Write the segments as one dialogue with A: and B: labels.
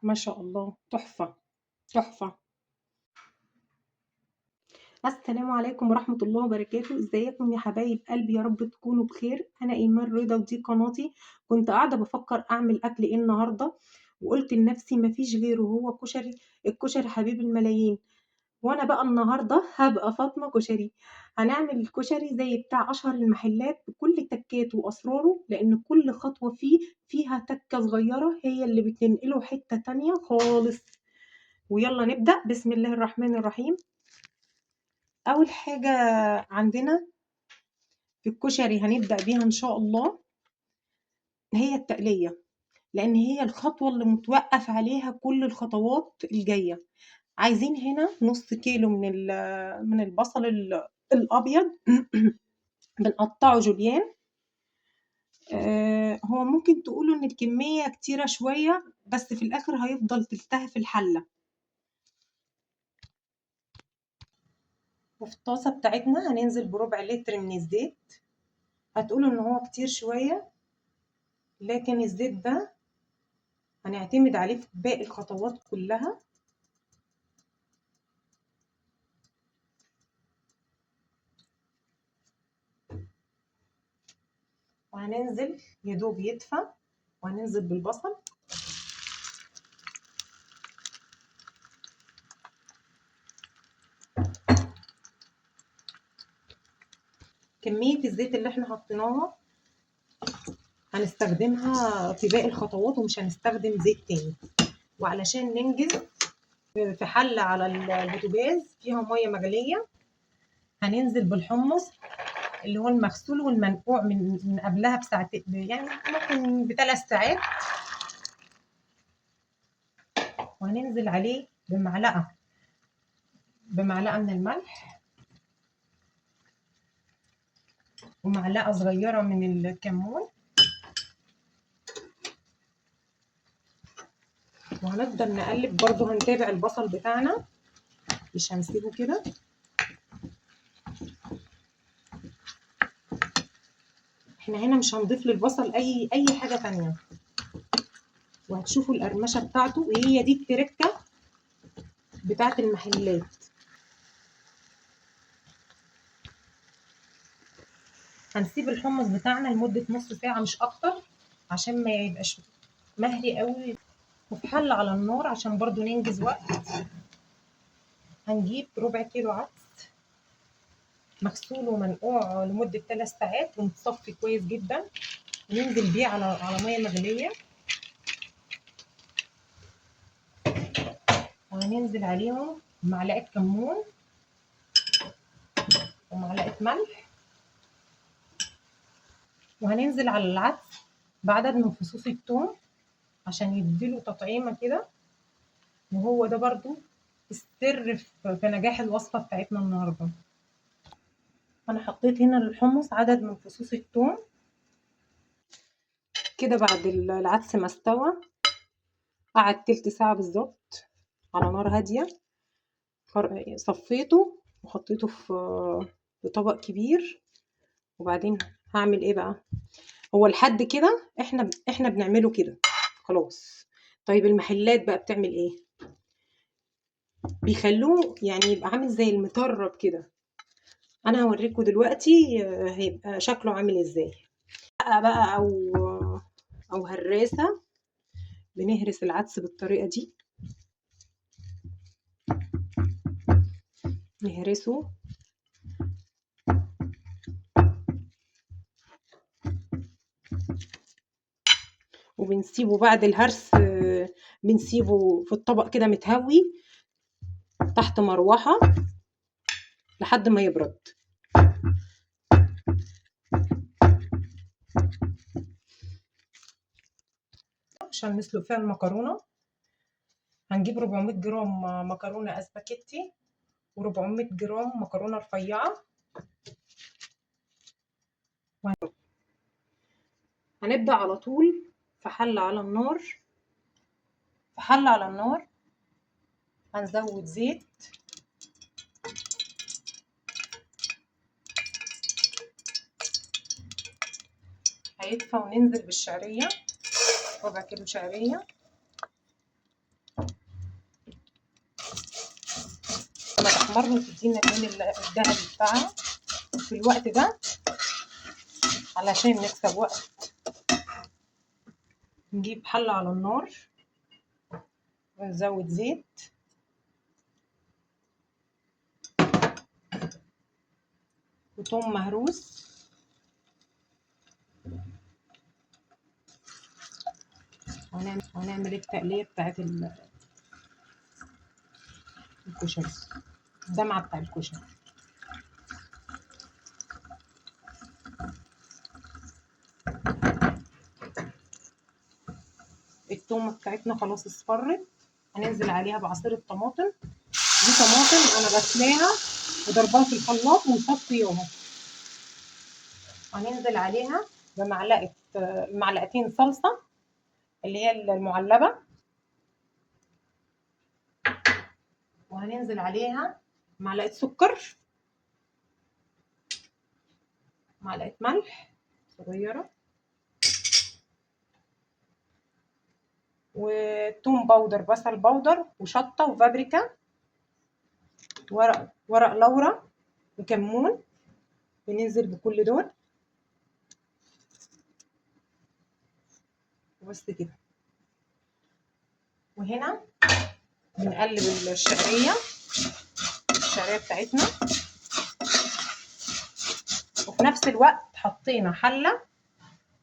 A: ما شاء الله، تحفة، تحفة. السلام عليكم ورحمة الله وبركاته، ازيكم يا حبايب قلبي؟ يا رب تكونوا بخير. انا ايمان رضا ودي قناتي. كنت قاعدة بفكر اعمل اكل ايه النهاردة، وقلت لنفسي مفيش غيره، هو كشري. الكشري حبيب الملايين. وانا بقى النهارده هبقى فاطمه كشري. هنعمل الكشري زي بتاع اشهر المحلات بكل تكاته واسراره، لان كل خطوه فيه فيها تكه صغيره هي اللي بتنقله حته تانية خالص. ويلا نبدا. بسم الله الرحمن الرحيم. اول حاجه عندنا في الكشري هنبدا بيها ان شاء الله هي التقليه، لان هي الخطوه اللي متوقف عليها كل الخطوات الجايه. عايزين هنا نص كيلو من البصل الابيض. بنقطعه جوليان. هو ممكن تقولوا ان الكمية كتيرة شوية، بس في الاخر هيفضل تلتهي في الحلة. وفي الطاسة بتاعتنا هننزل بربع لتر من الزيت. هتقولوا ان هو كتير شوية، لكن الزيت ده هنعتمد عليه في باقي الخطوات كلها. وهننزل يدوب يدفى، وهننزل بالبصل. كمية الزيت اللي احنا حطيناها هنستخدمها في باقي الخطوات، ومش هنستخدم زيت تاني. وعلشان ننجز، في حلة على البوتاجاز فيها مية مغلية هننزل بالحمص اللي هو المغسول والمنقوع من قبلها بساعتين، يعني ممكن ب3 ساعات. وهننزل عليه بمعلقة من الملح، ومعلقة صغيرة من الكمون. وهنفضل نقلب برضو، هنتابع البصل بتاعنا، مش هنسيبه كده. احنا هنا مش هنضيف للبصل اي حاجة تانية. وهتشوفوا القرمشة بتاعته، وهي دي التركة بتاعت المحلات. هنسيب الحمص بتاعنا لمدة نص ساعة مش اكتر، عشان ما يبقاش مهري قوي. وفي حلة على النار عشان برضو ننجز وقت، هنجيب ربع كيلو عدس مغسول ومنقوع لمدة 3 ساعات ومتصفي كويس جدا، وننزل بيه على مية مغلية. وهننزل عليهم معلقة كمون ومعلقة ملح. وهننزل على العدس بعدد من فصوص الثوم عشان يديله تطعيمة كده. وهو ده برضو السر في نجاح الوصفة بتاعتنا النهاردة. أنا حطيت هنا للحمص عدد من فصوص الثوم كده. بعد العدس ما استوى، قعد تلت ساعة بالظبط على نار هادية. صفيته وحطيته في طبق كبير. وبعدين هعمل ايه بقى؟ هو لحد كده احنا بنعمله كده خلاص. طيب المحلات بقى بتعمل ايه؟ بيخلوه يعني يبقى عامل زي المطرب كده. انا هوريكم دلوقتي هيبقى شكله عامل ازاي. بقى او هراسة. بنهرس العدس بالطريقة دي، نهرسه. وبنسيبه بعد الهرس، بنسيبه في الطبق كده متهوي تحت مروحة لحد ما يبرد. عشان نسلق فيها المكرونة هنجيب 400 جرام مكرونة اسباجيتي، و400 جرام مكرونة رفيعة. هنبدأ على طول في حلة على النار. هنزود زيت، هيدفى. وننزل بالشعرية، ربع كيلو شعرية. تحمر وتدينا اللون الذهبي بتاعها في الوقت ده. علشان نكسب وقت نجيب حلة على النار ونزود زيت وثوم مهروس وهنعمل التقلية بتاعت الكشري، الدمعة بتاع الكشري. التومة بتاعتنا خلاص اصفرت، هننزل عليها بعصير الطماطم. دي طماطم انا غسلاها وضرباها في الخلاط ومصفياها. هننزل عليها معلقتين صلصة اللي هي المعلبة، وهننزل عليها معلقة سكر، معلقة ملح صغيرة، وتوم باودر، بصل باودر، وشطة وبابريكا، ورق لورا وكمون. بننزل بكل دول وبس كده. وهنا بنقلب الشعرية بتاعتنا، وفي نفس الوقت حطينا حلة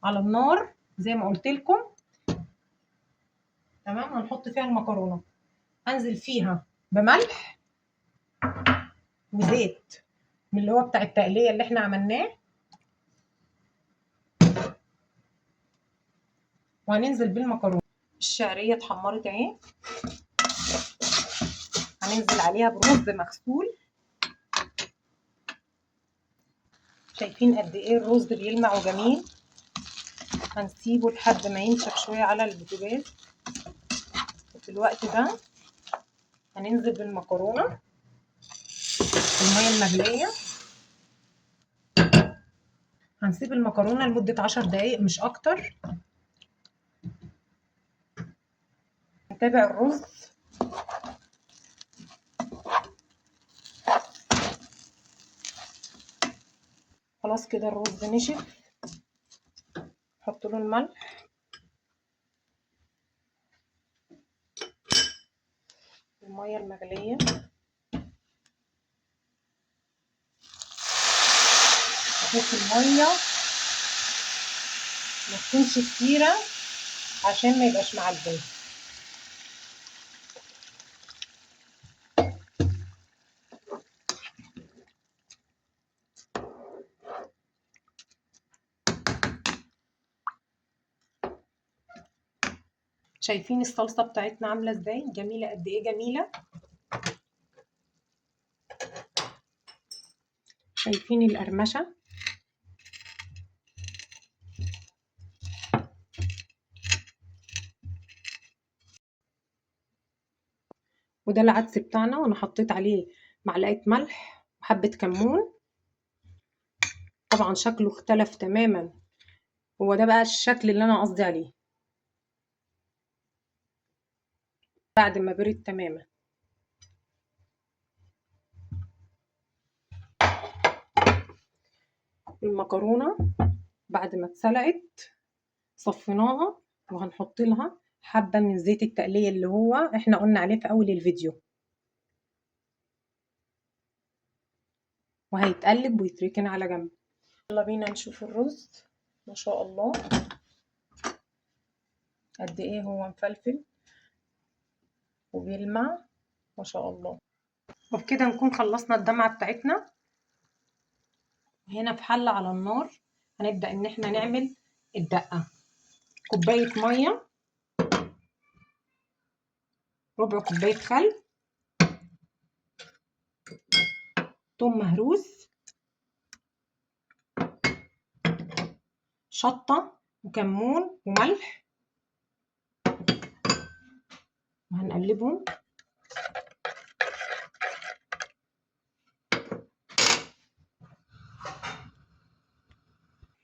A: على النار زي ما قلت لكم. تمام. هنحط فيها المكرونة، هنزل فيها بملح وزيت من اللي هو بتاع التقلية اللي احنا عملناه، وهننزل بالمكرونة. الشعرية اتحمرت اهي، هننزل عليها برز مغسول. شايفين قد ايه الرز بيلمع وجميل. هنسيبه لحد ما ينشف شوية على البوتاجاز. وفي الوقت ده هننزل بالمكرونة المية المغلية. هنسيب المكرونة لمدة 10 دقايق مش اكتر. نتابع الرز. خلاص كده الرز نشف. نحط له الملح، المية المغلية، نحط المية ما تكونش كتيرة عشان ما يبقاش معجن. شايفين الصلصة بتاعتنا عاملة ازاي؟ جميلة قد ايه جميلة. شايفين القرمشة؟ وده العدس بتاعنا، وانا حطيت عليه معلقة ملح وحبة كمون. طبعا شكله اختلف تماما، هو ده بقى الشكل اللي انا قصدي عليه بعد ما برد تماما. المكرونة بعد ما اتسلقت صفيناها، وهنحط لها حبة من زيت التقلية اللي هو احنا قلنا عليه في اول الفيديو، وهيتقلب ويتركن على جنب. يلا بينا نشوف الرز. ما شاء الله قد ايه هو مفلفل وبيلمع ما شاء الله. وبكده نكون خلصنا الدمعة بتاعتنا. هنا في حلة على النار هنبدأ ان احنا نعمل الدقة. كوباية مية، ربع كوباية خل، ثوم مهروس، شطة وكمون وملح، وهنقلبهم.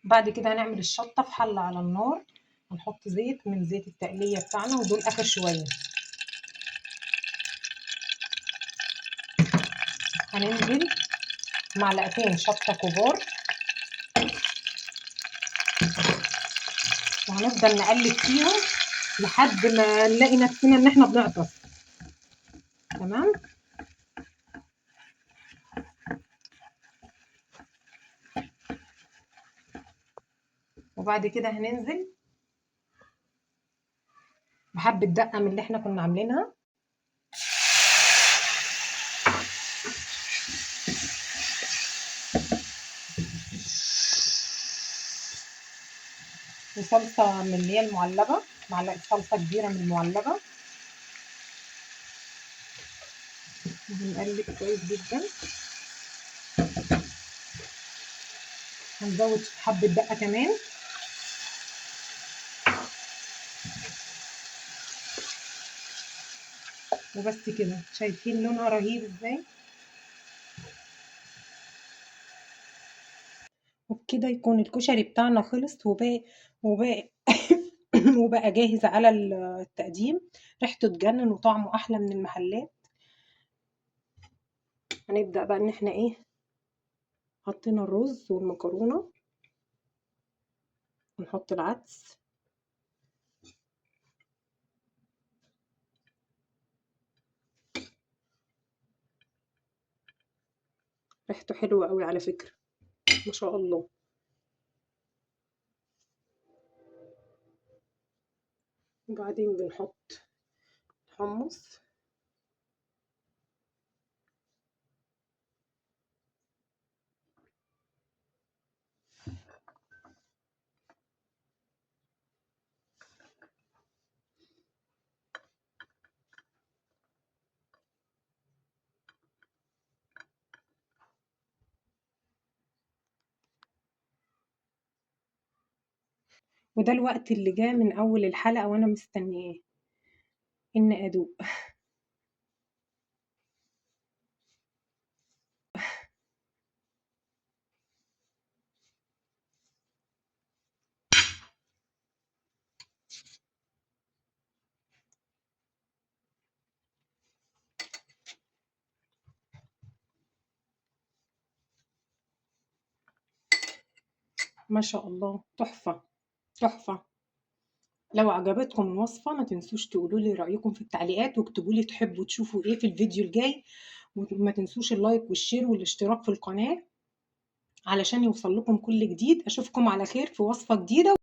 A: بعد كده هنعمل الشطة في حلة على النار، هنحط زيت من زيت التقلية بتاعنا، ودول آخر شوية. هننزل معلقتين شطة كبار، وهنفضل نقلب فيهم لحد ما نلاقي نفسنا ان احنا بنعطس. تمام. وبعد كده هننزل بحبة دقة من اللي احنا كنا عاملينها، وصلصة من اللي هي المعلبة، معلقة صلصة كبيرة من المعلبة، وهنقلب كويس جدا. هنزود حبة دقة كمان، وبس كده. شايفين لونها رهيب ازاي؟ وبكده يكون الكشري بتاعنا خلص وباقي وبقى جاهز على التقديم. ريحته تجنن وطعمه احلى من المحلات. هنبدأ بقى ان احنا ايه، حطينا الرز والمكرونة، ونحط العدس، ريحته حلوة قوي على فكرة، ما شاء الله. وبعدين بنحط حمص، وده الوقت اللي جه من اول الحلقة وانا مستنياه ان ادوق. ما شاء الله، تحفة تحفة. لو عجبتكم الوصفة ما تنسوش تقولوا لي رأيكم في التعليقات، واكتبوا لي تحبوا تشوفوا ايه في الفيديو الجاي. وما تنسوش اللايك والشير والاشتراك في القناة علشان يوصل لكم كل جديد. اشوفكم على خير في وصفة جديدة.